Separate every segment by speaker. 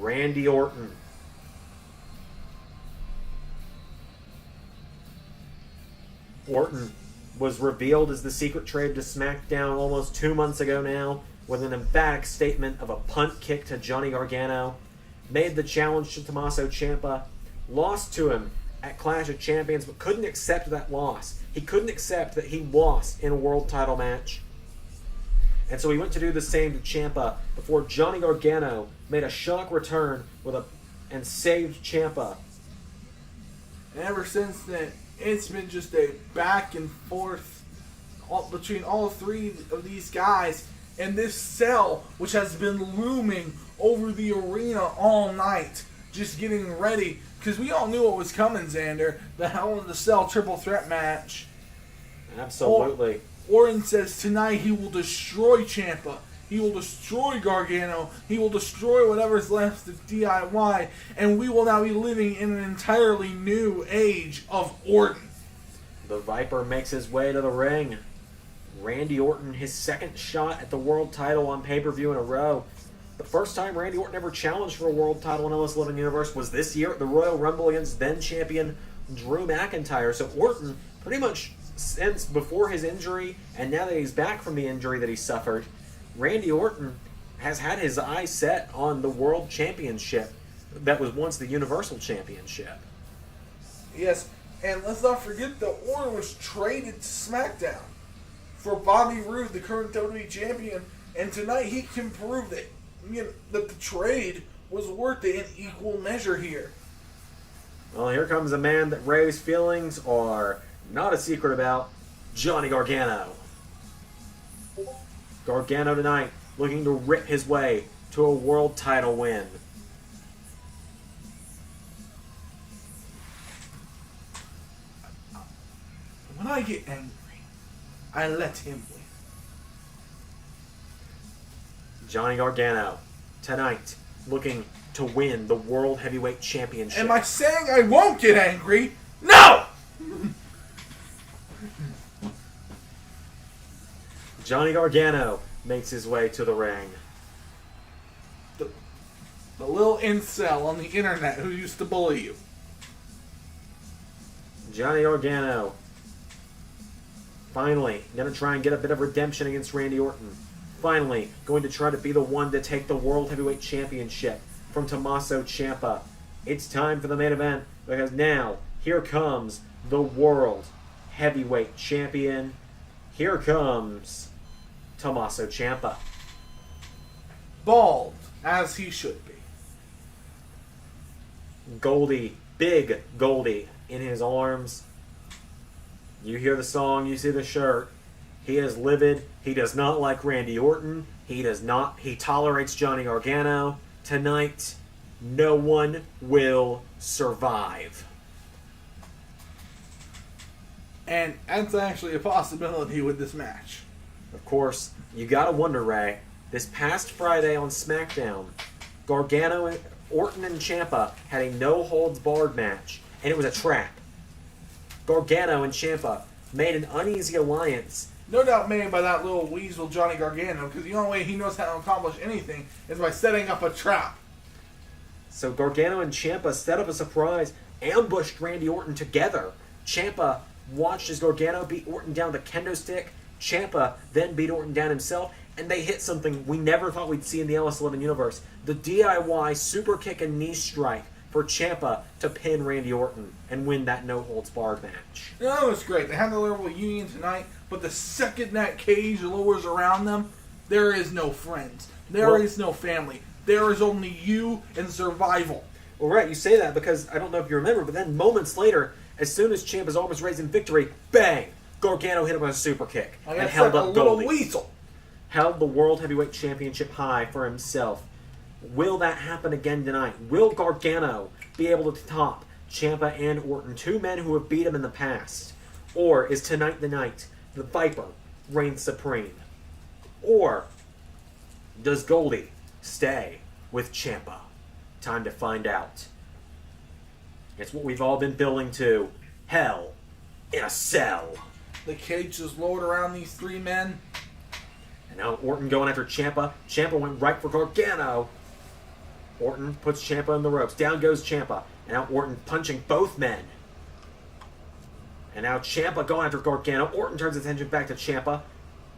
Speaker 1: Randy Orton. Orton was revealed as the secret trade to SmackDown almost 2 months ago now, with an emphatic statement of a punt kick to Johnny Gargano, made the challenge to Tommaso Ciampa, lost to him at Clash of Champions, but couldn't accept that loss. He couldn't accept that he lost in a world title match. And so he went to do the same to Ciampa before Johnny Gargano made a shock return and saved Ciampa.
Speaker 2: And ever since then, it's been just a back and forth between all three of these guys. And this cell, which has been looming over the arena all night, just getting ready. Because we all knew what was coming, Xander. The Hell in the Cell triple threat match.
Speaker 1: Absolutely.
Speaker 2: Orton says tonight he will destroy Ciampa. He will destroy Gargano. He will destroy whatever's left of DIY. And we will now be living in an entirely new age of Orton.
Speaker 1: The Viper makes his way to the ring. Randy Orton, his second shot at the world title on pay-per-view in a row. The first time Randy Orton ever challenged for a world title in LS11 Universe was this year at the Royal Rumble against then-champion Drew McIntyre. So Orton, pretty much since before his injury, and now that he's back from the injury that he suffered, Randy Orton has had his eyes set on the World Championship that was once the Universal Championship.
Speaker 2: Yes, and let's not forget that Orton was traded to SmackDown for Bobby Roode, the current WWE Champion, and tonight he can prove that, that the trade was worth it in equal measure here.
Speaker 1: Well, here comes a man that Ray's feelings are not a secret about, Johnny Gargano. Gargano tonight looking to rip his way to a world title win.
Speaker 2: When I get angry, I let him win.
Speaker 1: Johnny Gargano tonight looking to win the World Heavyweight Championship.
Speaker 2: Am I saying I won't get angry? No!
Speaker 1: Johnny Gargano makes his way to the ring.
Speaker 2: The little incel on the internet who used to bully you.
Speaker 1: Johnny Gargano finally going to try and get a bit of redemption against Randy Orton. Finally going to try to be the one to take the World Heavyweight Championship from Tommaso Ciampa. It's time for the main event, because now here comes the World Heavyweight Champion. Here comes Tommaso Ciampa.
Speaker 2: Bald, as he should be.
Speaker 1: Goldie, big Goldie in his arms. You hear the song, you see the shirt. He is livid. He does not like Randy Orton. He tolerates Johnny Gargano. Tonight, no one will survive.
Speaker 2: And that's actually a possibility with this match.
Speaker 1: Of course, you gotta wonder, Ray. This past Friday on SmackDown, Gargano, Orton, and Ciampa had a no-holds-barred match, and it was a trap. Gargano and Ciampa made an uneasy alliance.
Speaker 2: No doubt made by that little weasel Johnny Gargano, because the only way he knows how to accomplish anything is by setting up a trap.
Speaker 1: So Gargano and Ciampa set up a surprise, ambushed Randy Orton together. Ciampa watched as Gargano beat Orton down with a kendo stick. Ciampa then beat Orton down himself, and they hit something we never thought we'd see in the LS11 Universe. The DIY super kick and knee strike for Ciampa to pin Randy Orton and win that no-holds-barred match.
Speaker 2: That was great. They had the little union tonight, but the second that cage lowers around them, there is no friends. There is no family. There is only you and survival.
Speaker 1: Well, right, you say that because I don't know if you remember, but then moments later, as soon as Ciampa's arm was raised in victory, bang! Gargano hit him with a super kick and held up Goldie.
Speaker 2: Weasel.
Speaker 1: Held the World Heavyweight Championship high for himself. Will that happen again tonight? Will Gargano be able to top Ciampa and Orton, two men who have beat him in the past? Or is tonight the night the Viper reigns supreme? Or does Goldie stay with Ciampa? Time to find out. It's what we've all been building to. Hell in a Cell.
Speaker 2: The cage is lowered around these three men.
Speaker 1: And now Orton going after Ciampa. Ciampa went right for Gargano. Orton puts Ciampa in the ropes. Down goes Ciampa. And now Orton punching both men. And now Ciampa going after Gargano. Orton turns attention back to Ciampa.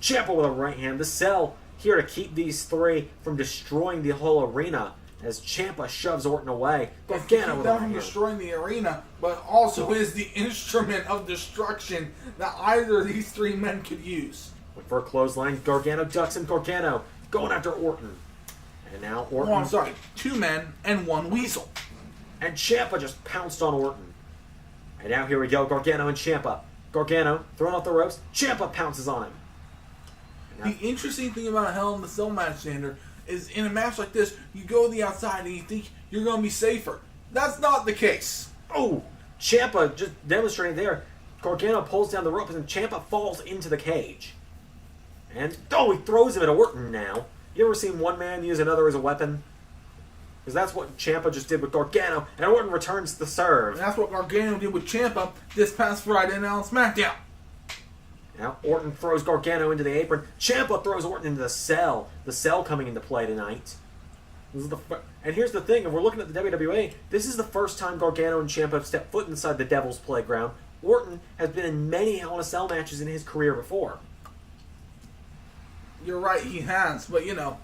Speaker 1: Ciampa with a right hand. The Cell here to keep these three from destroying the whole arena as Ciampa shoves Orton away. Gargano with a right hand.
Speaker 2: Destroying the arena, but also is the instrument of destruction that either of these three men could use.
Speaker 1: For a clothesline, Gargano ducks him. Gargano going after Orton. And now Orton...
Speaker 2: Oh, I'm sorry. 2 men and 1 weasel.
Speaker 1: And Ciampa just pounced on Orton. And now here we go, Gargano and Ciampa. Gargano throwing off the ropes. Ciampa pounces on him.
Speaker 2: The interesting thing about a Hell in the Cell match, Xander, is in a match like this, you go to the outside and you think you're going to be safer. That's not the case.
Speaker 1: Oh, Ciampa just demonstrating there. Gargano pulls down the ropes and Ciampa falls into the cage. And, he throws him at Orton now. You ever seen one man use another as a weapon? Because that's what Ciampa just did with Gargano, and Orton returns the serve.
Speaker 2: And that's what Gargano did with Ciampa this past Friday night on SmackDown.
Speaker 1: Now Orton throws Gargano into the apron. Ciampa throws Orton into the Cell. The Cell coming into play tonight. And here's the thing, if we're looking at the WWE, this is the first time Gargano and Ciampa have stepped foot inside the Devil's Playground. Orton has been in many Hell in a Cell matches in his career before.
Speaker 2: You're right, he has, but you know.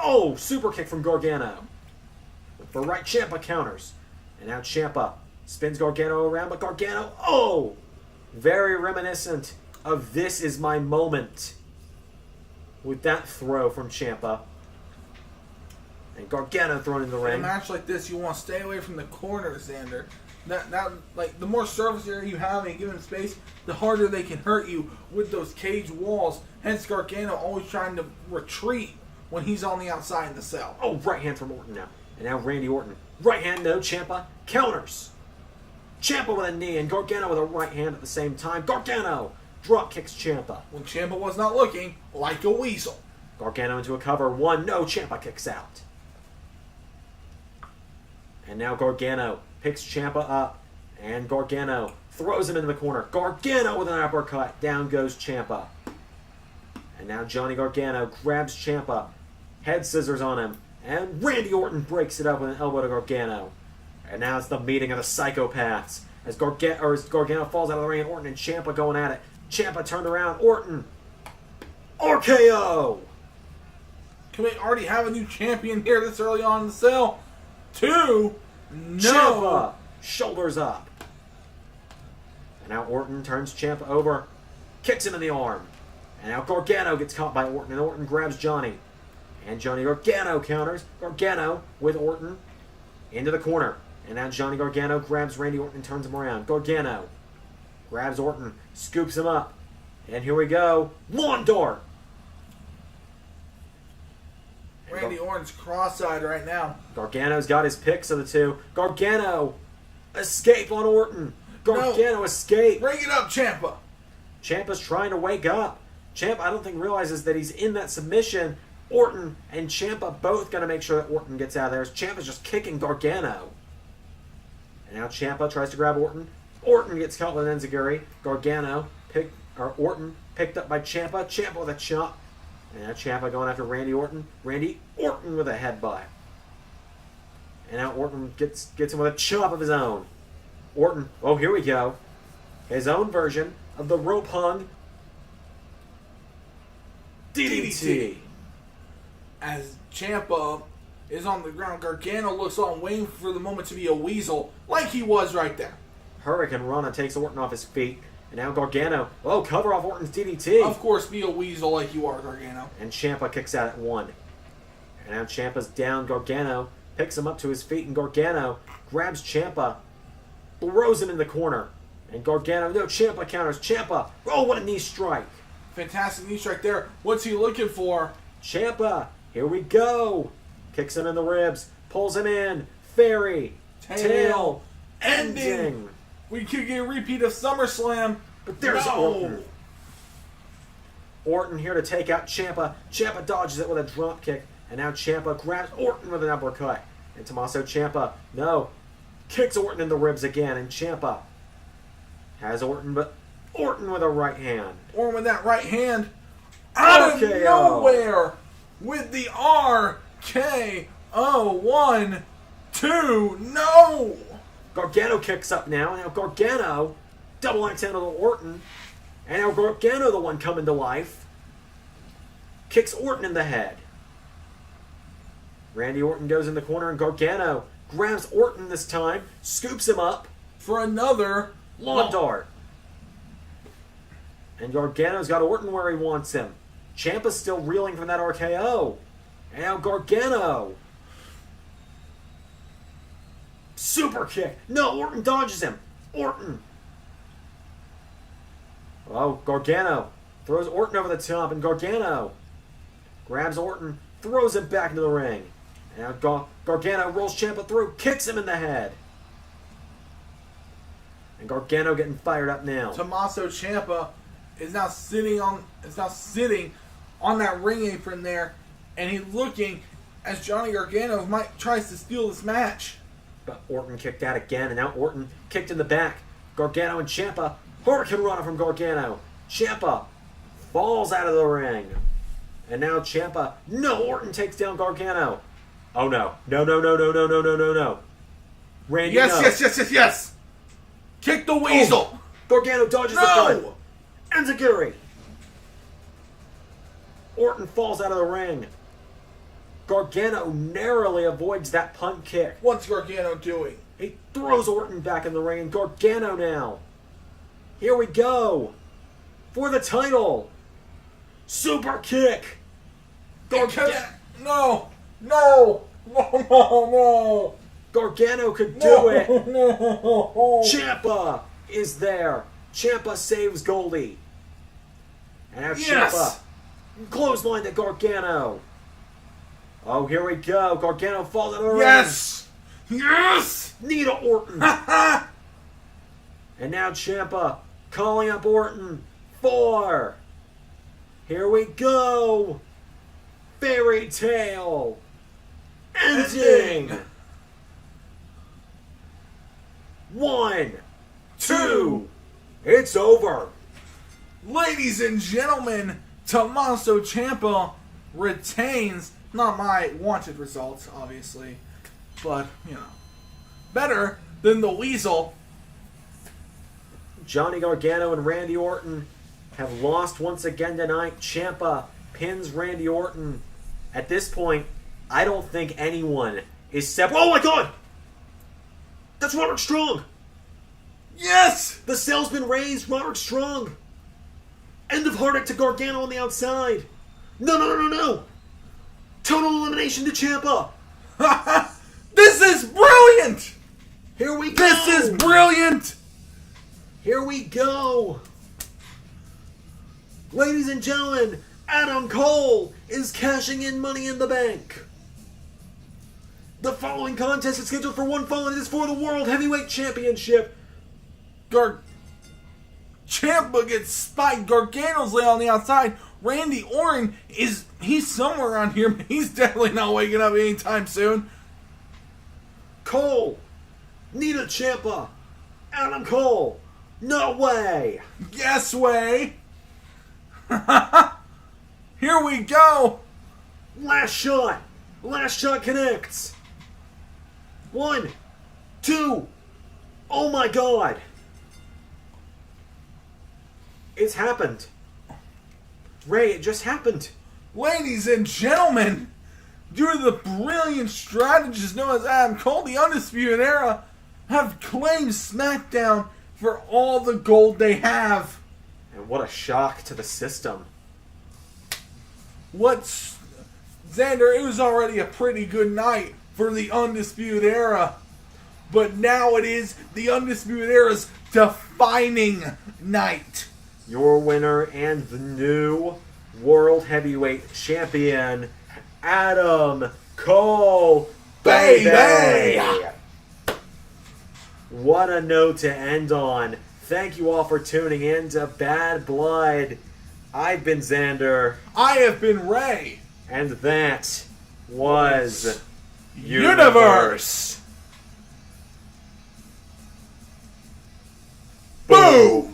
Speaker 1: Oh, super kick from Gargano. For right, Ciampa counters. And now Ciampa spins Gargano around, but Gargano, very reminiscent of This Is My Moment. With that throw from Ciampa. And Gargano thrown in the ring.
Speaker 2: In a match like this, you want to stay away from the corner, Xander. Like the more surface area you have and you give them space, the harder they can hurt you with those cage walls. Hence Gargano always trying to retreat when he's on the outside in the cell.
Speaker 1: Oh, right hand from Orton now. And now Randy Orton. Right hand, no. Ciampa counters. Ciampa with a knee and Gargano with a right hand at the same time. Gargano drop kicks Ciampa.
Speaker 2: When Ciampa was not looking, like a weasel.
Speaker 1: Gargano into a cover. 1, no. Ciampa kicks out. And now Gargano picks Ciampa up. And Gargano throws him into the corner. Gargano with an uppercut. Down goes Ciampa. And now Johnny Gargano grabs Ciampa. Head scissors on him. And Randy Orton breaks it up with an elbow to Gargano. And now it's the meeting of the psychopaths. As Gargano falls out of the ring and Orton and Ciampa going at it. Ciampa turned around. Orton. RKO.
Speaker 2: Can we already have a new champion here this early on in the cell? 2. No.
Speaker 1: Ciampa. Shoulders up. And now Orton turns Ciampa over. Kicks him in the arm. And now Gargano gets caught by Orton. And Orton grabs Johnny. And Johnny Gargano counters. Gargano with Orton into the corner. And now Johnny Gargano grabs Randy Orton and turns him around. Gargano grabs Orton, scoops him up. And here we go. Lawn dart.
Speaker 2: Randy Orton's cross-eyed right now.
Speaker 1: Gargano's got his picks of the two. Gargano escape on Orton. Gargano escape.
Speaker 2: Bring it up, Ciampa.
Speaker 1: Ciampa's trying to wake up. Ciampa, I don't think, realizes that he's in that submission. Orton and Ciampa both going to make sure that Orton gets out of there. Ciampa's just kicking Gargano. And now Ciampa tries to grab Orton. Orton gets caught with an enziguri. Orton picked up by Ciampa. Ciampa with a chop. And now Ciampa going after Randy Orton. Randy Orton with a headbutt. And now Orton gets him with a chop of his own. Orton, here we go. His own version of the rope hung DDT.
Speaker 2: As Ciampa is on the ground, Gargano looks on, waiting for the moment to be a weasel, like he was right there.
Speaker 1: Hurricane Rana takes Orton off his feet. And now Gargano, cover off Orton's DDT.
Speaker 2: Of course, be a weasel like you are, Gargano.
Speaker 1: And Ciampa kicks out at 1. And now Ciampa's down. Gargano picks him up to his feet, and Gargano grabs Ciampa, throws him in the corner. And Gargano, Ciampa counters. Ciampa, what a knee strike.
Speaker 2: Fantastic knee strike there. What's he looking for?
Speaker 1: Ciampa, here we go. Kicks him in the ribs, pulls him in. Fairy, tail, ending.
Speaker 2: We could get a repeat of SummerSlam,
Speaker 1: but there's Orton. Orton here to take out Ciampa. Ciampa dodges it with a drop kick, and now Ciampa grabs Orton with an uppercut. And Tommaso Ciampa, kicks Orton in the ribs again, and Ciampa has Orton, but Orton with a right hand.
Speaker 2: Orton with that right hand out of nowhere with the RKO. Oh, 1, 2, no!
Speaker 1: Gargano kicks up now. Now Gargano double axe handle to Orton. And now Gargano, the one coming to life, kicks Orton in the head. Randy Orton goes in the corner and Gargano grabs Orton this time, scoops him up
Speaker 2: For another
Speaker 1: lawn dart. And Gargano's got Orton where he wants him. Ciampa's still reeling from that RKO. And now Gargano. Super kick. No, Orton dodges him. Orton. Oh, Gargano throws Orton over the top, and Gargano grabs Orton, throws him back into the ring. And now Gargano rolls Ciampa through, kicks him in the head. And Gargano getting fired up now.
Speaker 2: Tommaso Ciampa is now sitting on that ring apron there, and he's looking as Johnny Gargano tries to steal this match.
Speaker 1: But Orton kicked out again, and now Orton kicked in the back. Gargano and Ciampa, Hurricane Runner from Gargano. Ciampa falls out of the ring. And now Ciampa, no, Orton takes down Gargano. Oh no. No. Randy,
Speaker 2: Yes. Kick the weasel.
Speaker 1: Oh, Gargano dodges the gun. Enziguri. Orton falls out of the ring. Gargano narrowly avoids that punt kick.
Speaker 2: What's Gargano doing?
Speaker 1: He throws Orton back in the ring, and Gargano now. Here we go. For the title. Super kick.
Speaker 2: No.
Speaker 1: Gargano could do it.
Speaker 2: No.
Speaker 1: Ciampa is there. Ciampa saves Goldie. And now Ciampa clothesline to Gargano. Oh, here we go. Gargano falls in the ring.
Speaker 2: Yes!
Speaker 1: Knee to Orton. And now Ciampa calling up Orton. 4. Here we go. Fairy tale. Ending. 1, 2. It's over.
Speaker 2: Ladies and gentlemen, Tommaso Ciampa retains. Not my wanted results, obviously, but, better than the Weasel.
Speaker 1: Johnny Gargano and Randy Orton have lost once again tonight. Ciampa pins Randy Orton. At this point, I don't think anyone is separate. Oh my God! That's Roderick Strong!
Speaker 2: Yes!
Speaker 1: The cell's been raised, Roderick Strong! End of Heartache to Gargano on the outside. No. Total elimination to Ciampa.
Speaker 2: This is brilliant!
Speaker 1: Here we go.
Speaker 2: This is brilliant!
Speaker 1: Here we go. Ladies and gentlemen, Adam Cole is cashing in Money in the Bank. The following contest is scheduled for one fall and it is for the World Heavyweight Championship.
Speaker 2: Ciampa gets spiked. Gargano's laying on the outside. Randy Orton he's somewhere around here, but he's definitely not waking up anytime soon.
Speaker 1: Cole, Nita Ciampa, Adam Cole. No way.
Speaker 2: Yes way. Here we go.
Speaker 1: Last shot. Last shot connects. 1, 2. Oh my God. It's happened. Ray, it just happened.
Speaker 2: Ladies and gentlemen, due to the brilliant strategist known as Adam Cole, the Undisputed Era have claimed SmackDown for all the gold they have.
Speaker 1: And what a shock to the system.
Speaker 2: Xander, it was already a pretty good night for the Undisputed Era. But now it is the Undisputed Era's defining night.
Speaker 1: Your winner and the new World Heavyweight Champion, Adam Cole, baby! What a note to end on. Thank you all for tuning in to Bad Blood. I've been Xander.
Speaker 2: I have been Ray.
Speaker 1: And that was
Speaker 2: Universe. Boom!